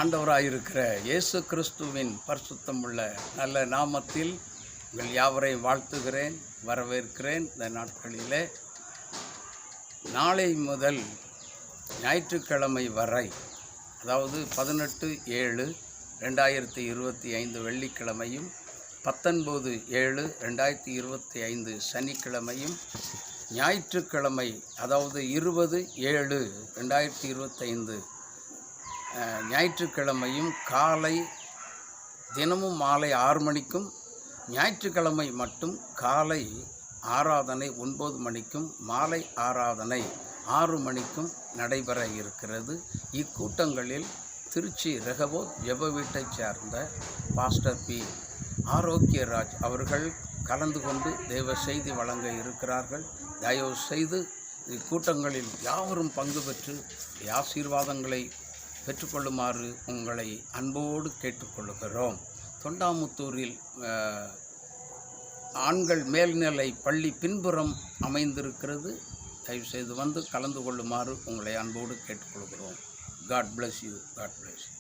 ஆண்டவராயிருக்கிற இயேசு கிறிஸ்துவின் பரிசுத்தமுள்ள நல்ல நாமத்தில் உங்கள் யாவரையும் வாழ்த்துகிறேன், வரவேற்கிறேன். இந்த நாட்களிலே நாளை முதல் ஞாயிற்றுக்கிழமை வரை, அதாவது 18/7/2025 வெள்ளிக்கிழமையும் 19/7/2025 சனிக்கிழமையும், ஞாயிற்றுக்கிழமை அதாவது 20/7/2025 ஞாயிற்றுக்கிழமையும் தினமும் மாலை 6 மணிக்கும், ஞாயிற்றுக்கிழமை மட்டும் காலை ஆராதனை 9 மணிக்கும் மாலை ஆராதனை 6 மணிக்கும் நடைபெற இருக்கிறது. இக்கூட்டங்களில் திருச்சி ரெகவோத் ஜெப வீட்டைச் சேர்ந்த பாஸ்டர் பி ஆரோக்கியராஜ் அவர்கள் கலந்து கொண்டு தேவ செய்தி வழங்க இருக்கிறார்கள். தயவு செய்து இக்கூட்டங்களில் யாவரும் பங்கு பெற்று ஆசீர்வாதங்களை பெற்றுக்கொள்ளுமாறு உங்களை அன்போடு கேட்டுக்கொள்கிறோம். தொண்டாமுத்தூரில் ஆண்கள் மேல்நிலை பள்ளி பின்புறம் அமைந்திருக்கிறது. தயவுசெய்து வந்து கலந்து கொள்ளுமாறு உங்களை அன்போடு கேட்டுக்கொள்கிறோம். God bless you. God bless you.